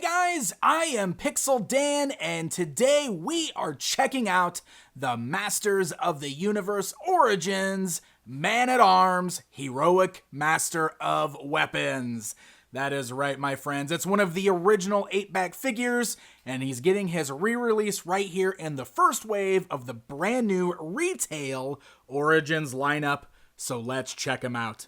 guys, I am Pixel Dan, and today we are checking out the Masters of the Universe Origins Man-at-Arms Heroic Master of Weapons. That is right, my friends. It's one of the original 8-back figures, and he's getting his re-release right here in the first wave of the brand new retail Origins lineup, so let's check him out.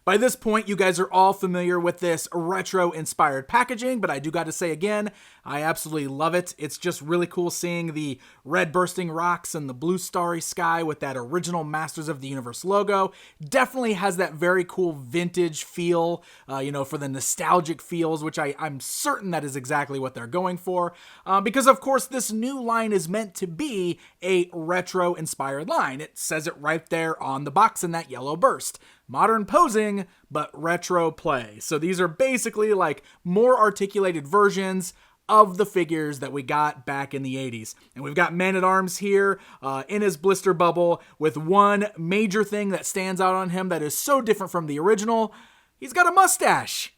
By this point, you guys are all familiar with this retro-inspired packaging, but I do got to say again, I absolutely love it. It's just really cool seeing the red bursting rocks and the blue starry sky with that original Masters of the Universe logo. Definitely has that very cool vintage feel, for the nostalgic feels, which I'm certain that is exactly what they're going for. Because, of course, this new line is meant to be a retro-inspired line. It says it right there on the box in that yellow burst. Modern posing, but retro play. So these are basically like more articulated versions of the figures that we got back in the 80s. And we've got Man-at-Arms here in his blister bubble with one major thing that stands out on him that is so different from the original. He's got a mustache.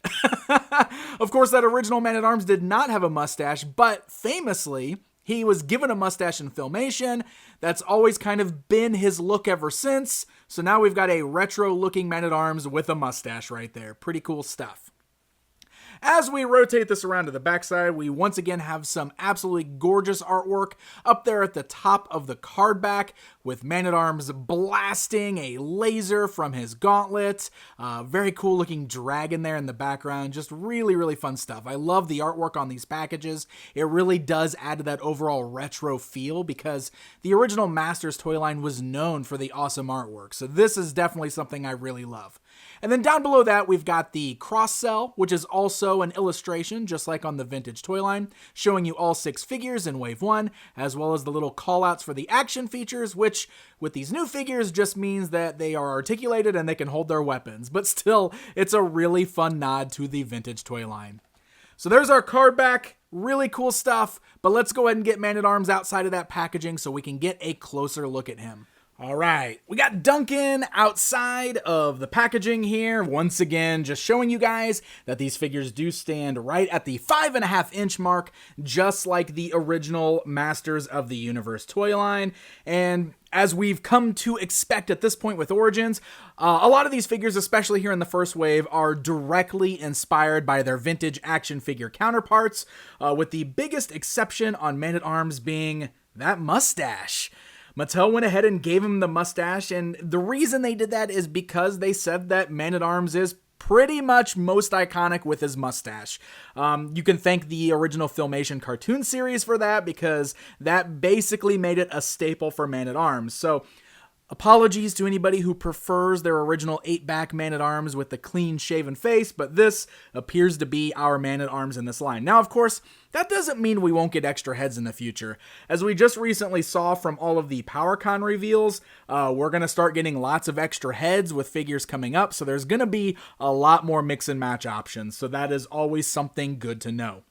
Of course, that original Man-at-Arms did not have a mustache, but famously, he was given a mustache in Filmation. That's always kind of been his look ever since. So now we've got a retro-looking Man-at-Arms with a mustache right there. Pretty cool stuff. As we rotate this around to the backside, we once again have some absolutely gorgeous artwork up there at the top of the card back with Man-at-Arms blasting a laser from his gauntlet. Very cool looking dragon there in the background. Just really, really fun stuff. I love the artwork on these packages. It really does add to that overall retro feel because the original Masters toy line was known for the awesome artwork. So this is definitely something I really love. And then down below that, we've got the cross cell, which is also an illustration, just like on the vintage toy line, showing you all 6 figures in Wave 1, as well as the little callouts for the action features, which with these new figures just means that they are articulated and they can hold their weapons. But still, it's a really fun nod to the vintage toy line. So there's our card back. Really cool stuff, but let's go ahead and get Man-at-Arms outside of that packaging so we can get a closer look at him. All right, we got Duncan outside of the packaging here. Once again, just showing you guys that these figures do stand right at the 5.5-inch mark, just like the original Masters of the Universe toy line. And as we've come to expect at this point with Origins, a lot of these figures, especially here in the first wave, are directly inspired by their vintage action figure counterparts, with the biggest exception on Man-at-Arms being that mustache. Mattel went ahead and gave him the mustache, and the reason they did that is because they said that Man-at-Arms is pretty much most iconic with his mustache. You can thank the original Filmation cartoon series for that, because that basically made it a staple for Man-at-Arms. So apologies to anybody who prefers their original 8-back Man-at-Arms with the clean-shaven face, but this appears to be our Man-at-Arms in this line. Now, of course, that doesn't mean we won't get extra heads in the future. As we just recently saw from all of the PowerCon reveals, we're going to start getting lots of extra heads with figures coming up, so there's going to be a lot more mix-and-match options, so that is always something good to know.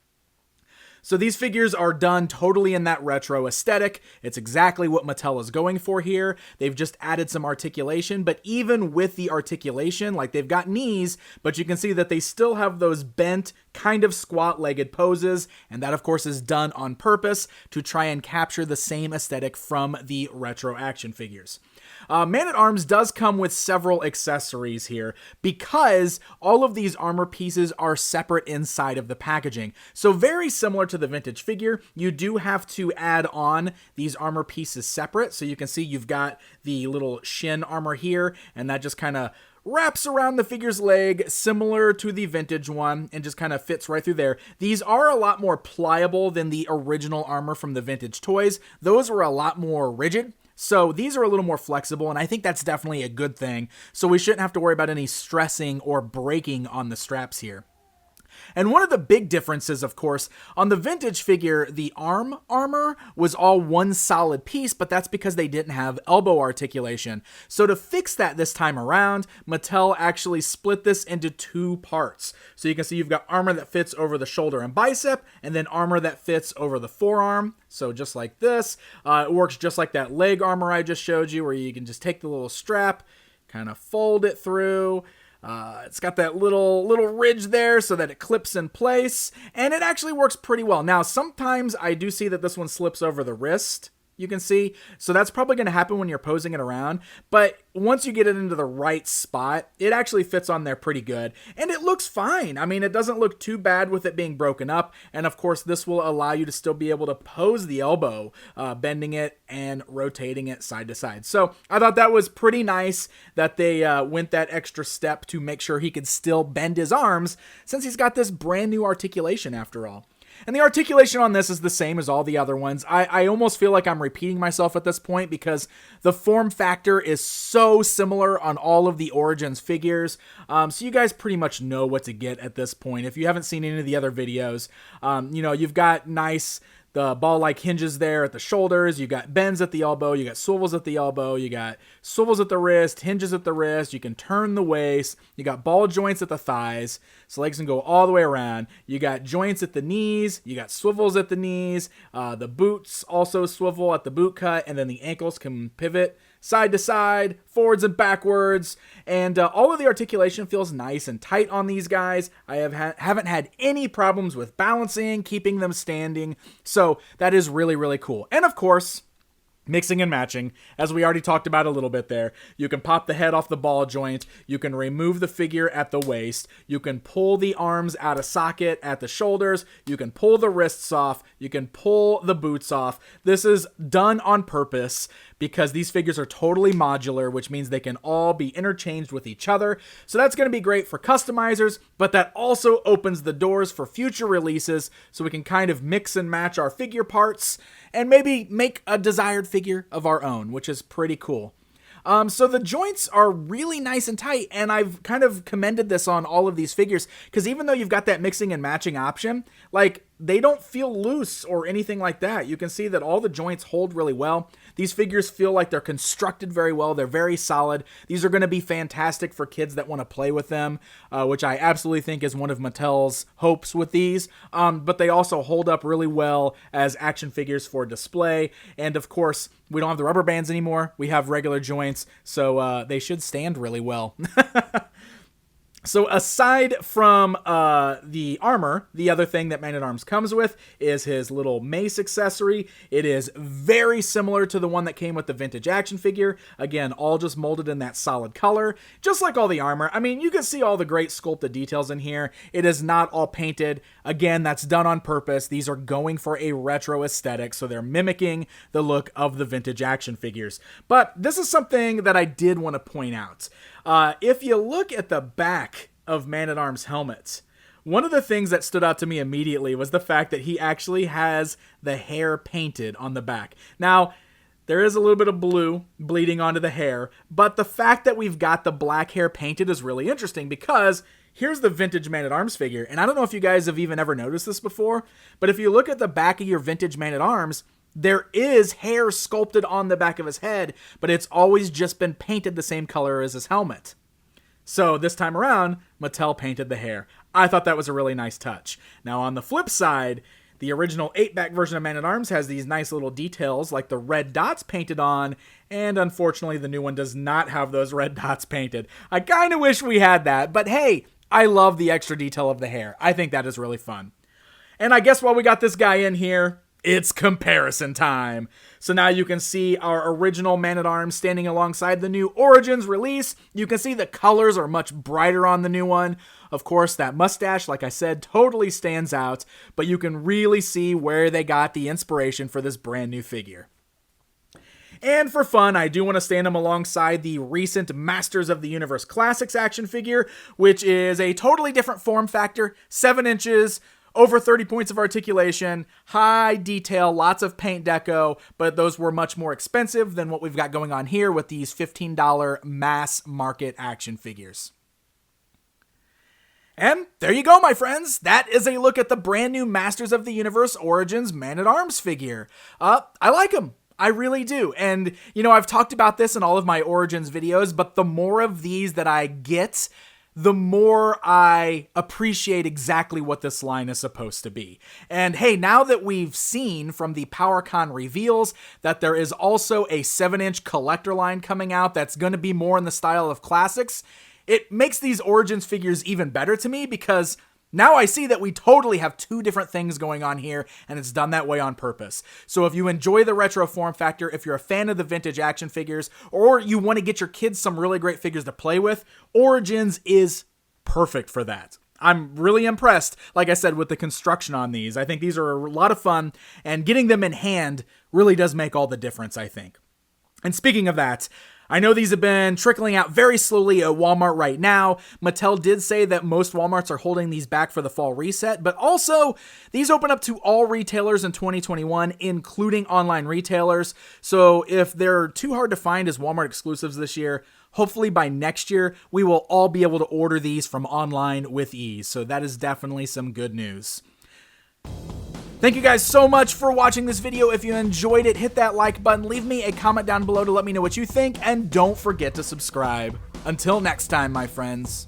So these figures are done totally in that retro aesthetic. It's exactly what Mattel is going for here. They've just added some articulation, but even with the articulation, like they've got knees, but you can see that they still have those bent, kind of squat-legged poses, and that of course is done on purpose to try and capture the same aesthetic from the retro action figures. Man-at-Arms does come with several accessories here because all of these armor pieces are separate inside of the packaging. So very similar to the vintage figure, you do have to add on these armor pieces separate. So you can see you've got the little shin armor here, and that just kind of wraps around the figure's leg, similar to the vintage one, and just kind of fits right through there. These are a lot more pliable than the original armor from the vintage toys. Those were a lot more rigid. So these are a little more flexible, and I think that's definitely a good thing. So we shouldn't have to worry about any stressing or breaking on the straps here. And one of the big differences, of course, on the vintage figure, the arm armor was all one solid piece, but that's because they didn't have elbow articulation. So to fix that this time around, Mattel actually split this into 2 parts. So you can see you've got armor that fits over the shoulder and bicep, and then armor that fits over the forearm. So just like this, it works just like that leg armor I just showed you, where you can just take the little strap, kind of fold it through, It's got that little ridge there so that it clips in place, and it actually works pretty well. Now, sometimes I do see that this one slips over the wrist, you can see. So that's probably going to happen when you're posing it around. But once you get it into the right spot, it actually fits on there pretty good. And it looks fine. I mean, it doesn't look too bad with it being broken up. And of course, this will allow you to still be able to pose the elbow, bending it and rotating it side to side. So I thought that was pretty nice that they went that extra step to make sure he could still bend his arms, since he's got this brand new articulation after all. And the articulation on this is the same as all the other ones. I almost feel like I'm repeating myself at this point because the form factor is so similar on all of the Origins figures. So you guys pretty much know what to get at this point. If you haven't seen any of the other videos, you've got the ball-like hinges there at the shoulders. You got bends at the elbow. You got swivels at the elbow. You got swivels at the wrist, hinges at the wrist. You can turn the waist. You got ball joints at the thighs, so legs can go all the way around. You got joints at the knees. You got swivels at the knees. The boots also swivel at the boot cut, and then the ankles can pivot side to side, forwards and backwards, and all of the articulation feels nice and tight on these guys. I haven't had any problems with balancing, keeping them standing, so that is really, really cool. And of course, mixing and matching, as we already talked about a little bit there. You can pop the head off the ball joint. You can remove the figure at the waist. You can pull the arms out of socket at the shoulders. You can pull the wrists off. You can pull the boots off. This is done on purpose because these figures are totally modular, which means they can all be interchanged with each other. So that's going to be great for customizers, but that also opens the doors for future releases so we can kind of mix and match our figure parts and maybe make a desired figure of our own, which is pretty cool. So the joints are really nice and tight, and I've kind of commended this on all of these figures, because even though you've got that mixing and matching option, like, they don't feel loose or anything like that. You can see that all the joints hold really well. These figures feel like they're constructed very well. They're very solid. These are going to be fantastic for kids that want to play with them, which I absolutely think is one of Mattel's hopes with these. But they also hold up really well as action figures for display. And of course, we don't have the rubber bands anymore. We have regular joints, so they should stand really well. So aside from the armor, the other thing that Man-at-Arms comes with is his little mace accessory. It is very similar to the one that came with the vintage action figure. Again, all just molded in that solid color, just like all the armor. I mean, you can see all the great sculpted details in here. It is not all painted. Again, that's done on purpose. These are going for a retro aesthetic, so they're mimicking the look of the vintage action figures. But this is something that I did want to point out. If you look at the back of Man-at-Arms helmets, one of the things that stood out to me immediately was the fact that he actually has the hair painted on the back. Now, there is a little bit of blue bleeding onto the hair, but the fact that we've got the black hair painted is really interesting, because here's the vintage Man-at-Arms figure, and I don't know if you guys have even ever noticed this before, but if you look at the back of your vintage Man-at-Arms, there is hair sculpted on the back of his head, but it's always just been painted the same color as his helmet. So this time around, Mattel painted the hair. I thought that was a really nice touch. Now on the flip side, the original 8-back version of Man-at-Arms has these nice little details like the red dots painted on, and unfortunately the new one does not have those red dots painted. I kind of wish we had that, but hey, I love the extra detail of the hair. I think that is really fun. And I guess while we got this guy in here, it's comparison time. So now you can see our original Man-at-Arms standing alongside the new Origins release. You can see the colors are much brighter on the new one. Of course, that mustache, like I said, totally stands out, but you can really see where they got the inspiration for this brand new figure. And for fun, I do want to stand him alongside the recent Masters of the Universe Classics action figure, which is a totally different form factor, 7 inches, over 30 points of articulation, high detail, lots of paint deco, but those were much more expensive than what we've got going on here with these $15 mass market action figures. And there you go, my friends. That is a look at the brand new Masters of the Universe Origins Man-at-Arms figure. I like him. I really do. And, I've talked about this in all of my Origins videos, but the more of these that I get, the more I appreciate exactly what this line is supposed to be. And hey, now that we've seen from the PowerCon reveals that there is also a 7-inch collector line coming out that's going to be more in the style of classics, It makes these Origins figures even better to me because now I see that we totally have two different things going on here, and it's done that way on purpose. So if you enjoy the retro form factor, if you're a fan of the vintage action figures, or you want to get your kids some really great figures to play with, Origins is perfect for that. I'm really impressed, like I said, with the construction on these. I think these are a lot of fun, and getting them in hand really does make all the difference, I think. And speaking of that, I know these have been trickling out very slowly at Walmart right now. Mattel did say that most Walmarts are holding these back for the fall reset, but also these open up to all retailers in 2021, including online retailers. So if they're too hard to find as Walmart exclusives this year, hopefully by next year, we will all be able to order these from online with ease. So that is definitely some good news. Thank you guys so much for watching this video. If you enjoyed it, hit that like button, leave me a comment down below to let me know what you think, and don't forget to subscribe. Until next time, my friends.